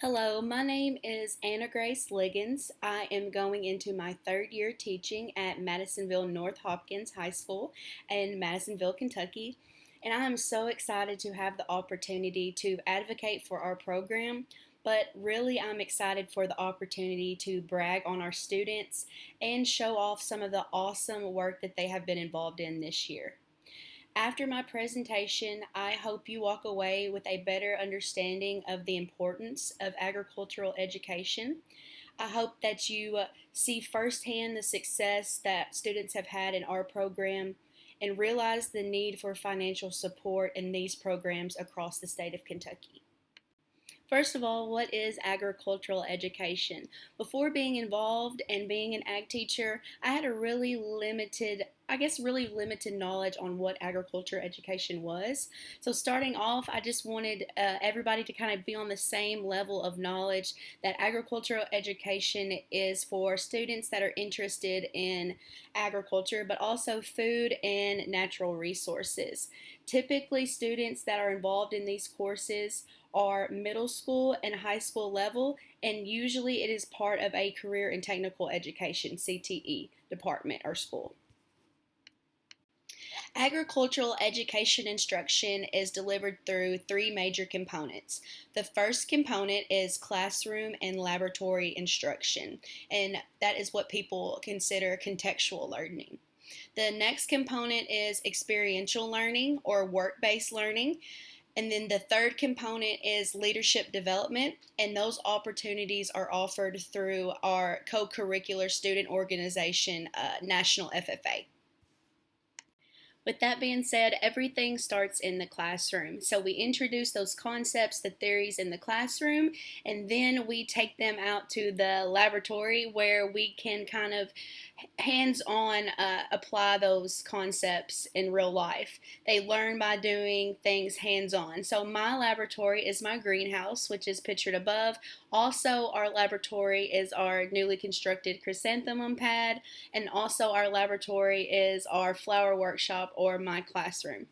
Hello, my name is Annagrace Ligons. I am going into my third year teaching at Madisonville North Hopkins High School in Madisonville, Kentucky. And I am so excited to have the opportunity to advocate for our program, but really I'm excited for the opportunity to brag on our students and show off some of the awesome work that they have been involved in this year. After my presentation, I hope you walk away with a better understanding of the importance of agricultural education. I hope that you see firsthand the success that students have had in our program and realize the need for financial support in these programs across the state of Kentucky. First of all, what is agricultural education? Before being involved and being an ag teacher, I had a really limited knowledge on what agriculture education was. So starting off, I just wanted everybody to kind of be on the same level of knowledge that agricultural education is for students that are interested in agriculture, but also food and natural resources. Typically, students that are involved in these courses are middle school and high school level, and usually it is part of a career and technical education CTE department or school. Agricultural education instruction is delivered through three major components. The first component is classroom and laboratory instruction, and that is what people consider contextual learning. The next component is experiential learning or work-based learning. And then the third component is leadership development, and those opportunities are offered through our co-curricular student organization, National FFA. With that being said, everything starts in the classroom. So we introduce those concepts, the theories in the classroom, and then we take them out to the laboratory where we can kind of hands-on apply those concepts in real life. They learn by doing things hands-on. So my laboratory is my greenhouse, which is pictured above. Also, our laboratory is our newly constructed chrysanthemum pad, and also our laboratory is our flower workshop or my classroom.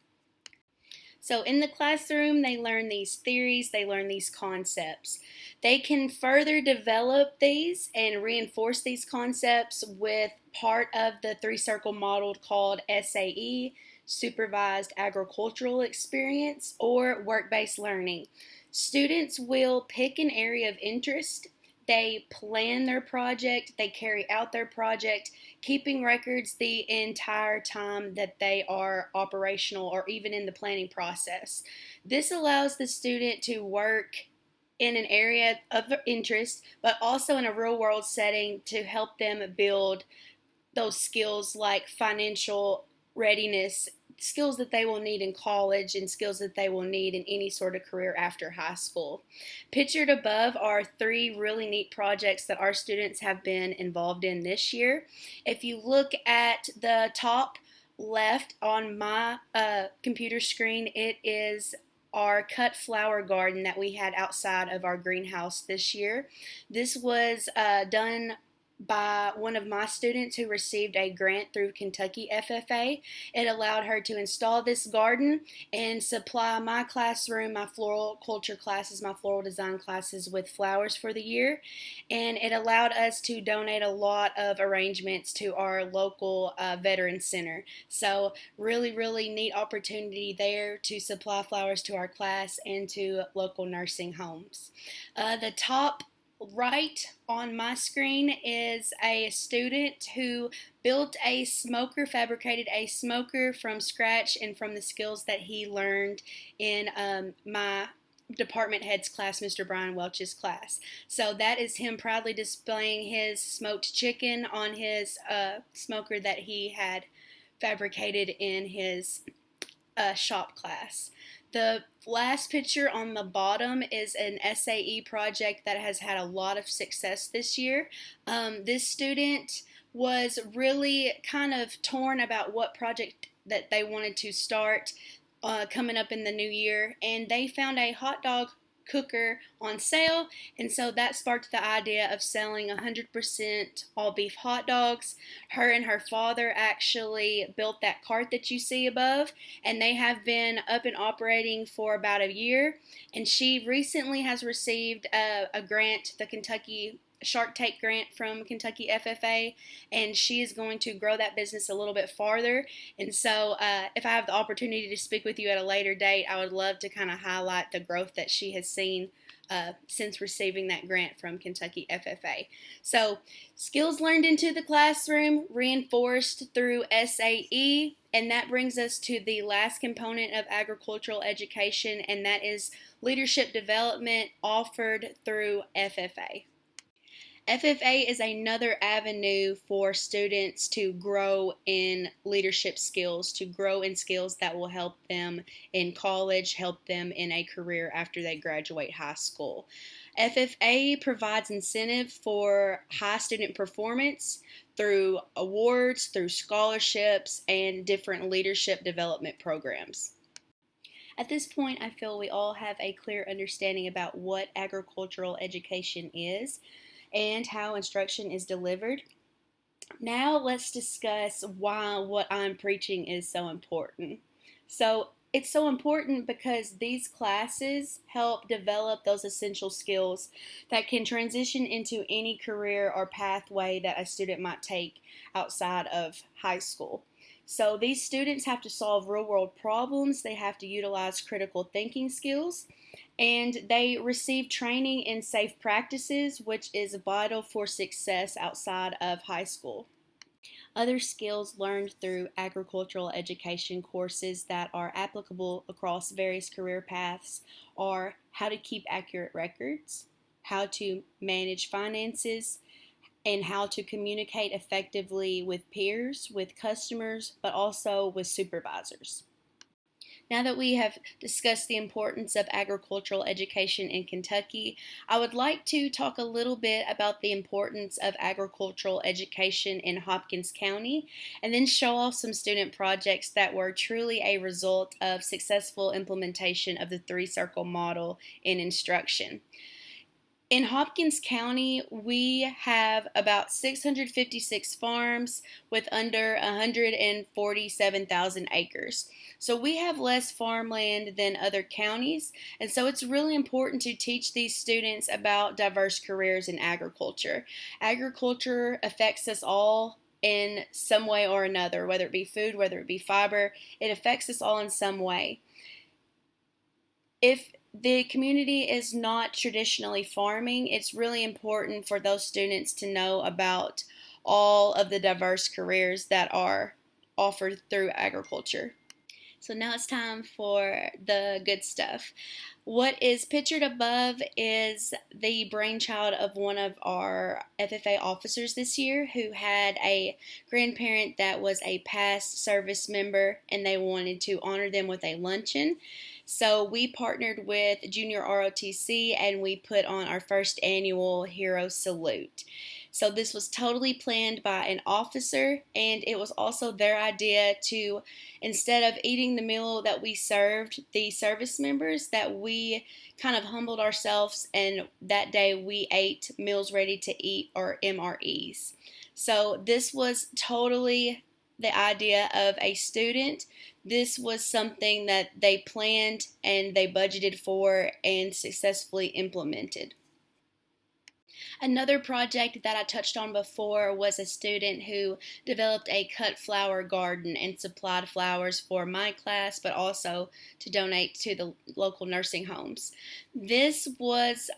So in the classroom, they learn these theories, they learn these concepts. They can further develop these and reinforce these concepts with part of the three-circle model called SAE, Supervised Agricultural Experience, or Work-Based Learning. Students will pick an area of interest. They plan their project, they carry out their project, keeping records the entire time that they are operational or even in the planning process. This allows the student to work in an area of interest, but also in a real world setting to help them build those skills like financial readiness, skills that they will need in college and skills that they will need in any sort of career after high school. Pictured above are three really neat projects that our students have been involved in this year. If you look at the top left on my computer screen, it is our cut flower garden that we had outside of our greenhouse this year. This was done by one of my students who received a grant through Kentucky FFA. It allowed her to install this garden and supply my classroom, my floral culture classes, my floral design classes with flowers for the year. And it allowed us to donate a lot of arrangements to our local veteran center. So really, really neat opportunity there to supply flowers to our class and to local nursing homes. The top right on my screen is a student who built a smoker, fabricated a smoker from scratch and from the skills that he learned in my department head's class, Mr. Brian Welch's class. So that is him proudly displaying his smoked chicken on his smoker that he had fabricated in his shop class. The last picture on the bottom is an SAE project that has had a lot of success this year. This student was really kind of torn about what project that they wanted to start coming up in the new year, and they found a hot dog cooker on sale, and so that sparked the idea of selling 100% all beef hot dogs. Her and her father actually built that cart that you see above, and they have been up and operating for about a year. And she recently has received a grant, the Kentucky Shark Tank grant from Kentucky FFA, and she is going to grow that business a little bit farther. And so if I have the opportunity to speak with you at a later date, I would love to kind of highlight the growth that she has seen since receiving that grant from Kentucky FFA. So skills learned into the classroom, reinforced through SAE, and that brings us to the last component of agricultural education, and that is leadership development offered through FFA. FFA is another avenue for students to grow in leadership skills, to grow in skills that will help them in college, help them in a career after they graduate high school. FFA provides incentive for high student performance through awards, through scholarships, and different leadership development programs. At this point, I feel we all have a clear understanding about what agricultural education is and how instruction is delivered. Now let's discuss why what I'm preaching is so important. So it's so important because these classes help develop those essential skills that can transition into any career or pathway that a student might take outside of high school. So these students have to solve real-world problems, they have to utilize critical thinking skills, and they receive training in safe practices, which is vital for success outside of high school. Other skills learned through agricultural education courses that are applicable across various career paths are how to keep accurate records, how to manage finances, and how to communicate effectively with peers, with customers, but also with supervisors. Now that we have discussed the importance of agricultural education in Kentucky, I would like to talk a little bit about the importance of agricultural education in Hopkins County, and then show off some student projects that were truly a result of successful implementation of the three-circle model in instruction. In Hopkins County, we have about 656 farms with under 147,000 acres. So we have less farmland than other counties, and so it's really important to teach these students about diverse careers in agriculture. Agriculture affects us all in some way or another, whether it be food, whether it be fiber, it affects us all in some way. If the community is not traditionally farming, it's really important for those students to know about all of the diverse careers that are offered through agriculture. So now it's time for the good stuff. What is pictured above is the brainchild of one of our FFA officers this year who had a grandparent that was a past service member, and they wanted to honor them with a luncheon. So we partnered with Junior ROTC and we put on our first annual Hero Salute. So this was totally planned by an officer, and it was also their idea to, instead of eating the meal that we served the service members, that we kind of humbled ourselves, and that day we ate meals ready to eat, or MREs. So this was totally the idea of a student. This was something that they planned and they budgeted for and successfully implemented. Another project that I touched on before was a student who developed a cut flower garden and supplied flowers for my class, but also to donate to the local nursing homes. This was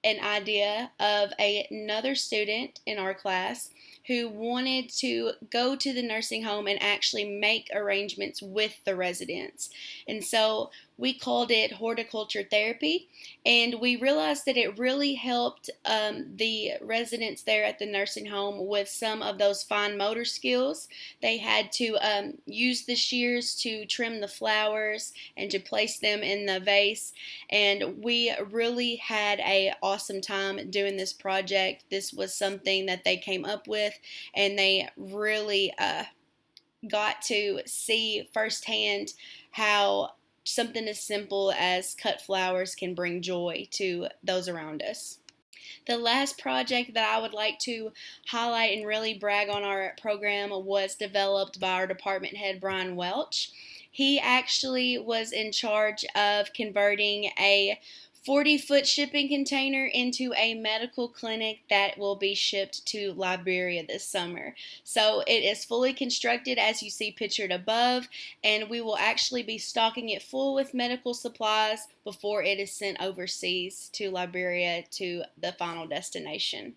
an idea of another student in our class who wanted to go to the nursing home and actually make arrangements with the residents. And so we called it horticulture therapy, and we realized that it really helped the residents there at the nursing home with some of those fine motor skills. They had to use the shears to trim the flowers and to place them in the vase, and we really had an awesome time doing this project. This was something that they came up with, and they really got to see firsthand how something as simple as cut flowers can bring joy to those around us. The last project that I would like to highlight and really brag on our program was developed by our department head, Brian Welch. He actually was in charge of converting a 40-foot shipping container into a medical clinic that will be shipped to Liberia this summer. So it is fully constructed as you see pictured above, and we will actually be stocking it full with medical supplies before it is sent overseas to Liberia to the final destination.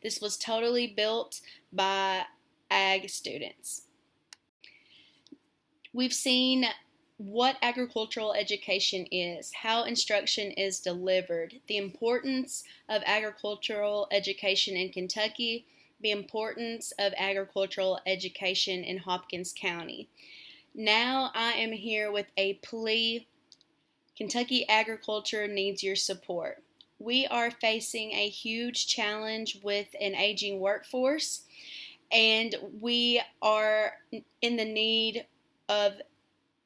This was totally built by ag students. We've seen what agricultural education is, how instruction is delivered, the importance of agricultural education in Kentucky, the importance of agricultural education in Hopkins County. Now I am here with a plea. Kentucky agriculture needs your support. We are facing a huge challenge with an aging workforce, and we are in the need of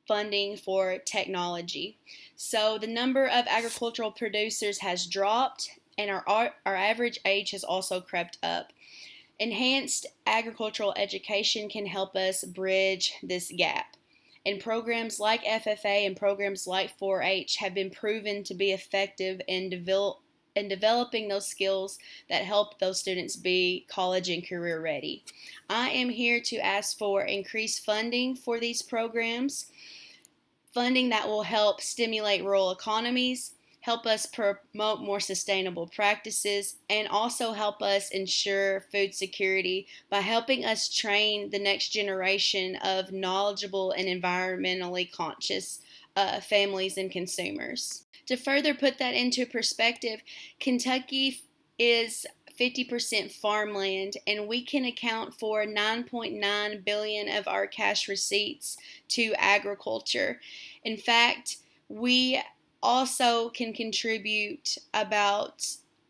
funding for technology. So the number of agricultural producers has dropped, and our average age has also crept up. Enhanced agricultural education can help us bridge this gap. And programs like FFA and programs like 4-H have been proven to be effective in developing those skills that help those students be college and career ready. I am here to ask for increased funding for these programs, funding that will help stimulate rural economies, help us promote more sustainable practices, and also help us ensure food security by helping us train the next generation of knowledgeable and environmentally conscious families and consumers. To further put that into perspective, Kentucky is 50% farmland, and we can account for 9.9 billion of our cash receipts to agriculture. In fact, we also can contribute about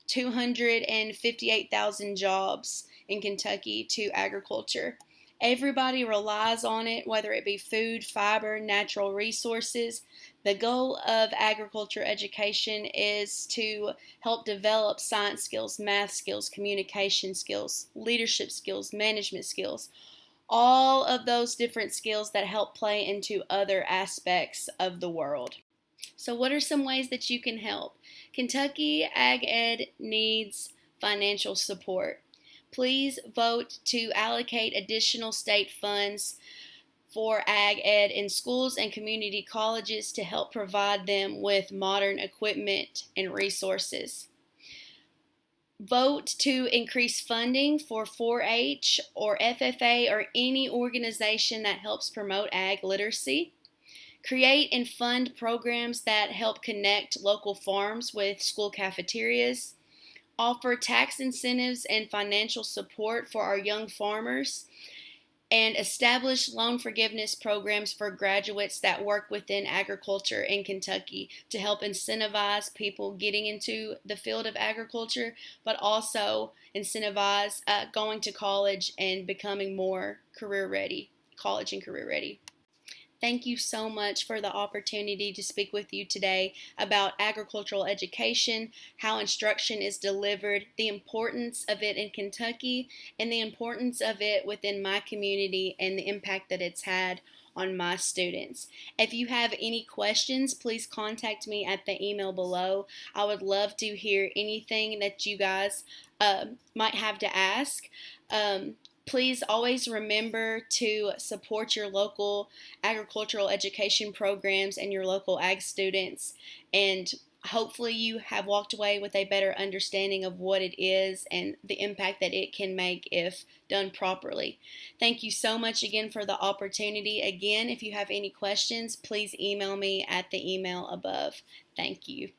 258,000 jobs in Kentucky to agriculture. Everybody relies on it, whether it be food, fiber, natural resources. The goal of agriculture education is to help develop science skills, math skills, communication skills, leadership skills, management skills, all of those different skills that help play into other aspects of the world. So what are some ways that you can help? Kentucky Ag Ed needs financial support. Please vote to allocate additional state funds for Ag Ed in schools and community colleges to help provide them with modern equipment and resources. Vote to increase funding for 4-H or FFA or any organization that helps promote ag literacy. Create and fund programs that help connect local farms with school cafeterias. Offer tax incentives and financial support for our young farmers, and establish loan forgiveness programs for graduates that work within agriculture in Kentucky to help incentivize people getting into the field of agriculture, but also incentivize going to college and becoming more career ready, college and career ready. Thank you so much for the opportunity to speak with you today about agricultural education, how instruction is delivered, the importance of it in Kentucky, and the importance of it within my community and the impact that it's had on my students. If you have any questions, please contact me at the email below. I would love to hear anything that you guys might have to ask. Please always remember to support your local agricultural education programs and your local ag students, and hopefully you have walked away with a better understanding of what it is and the impact that it can make if done properly. Thank you so much again for the opportunity. Again, if you have any questions, please email me at the email above. Thank you.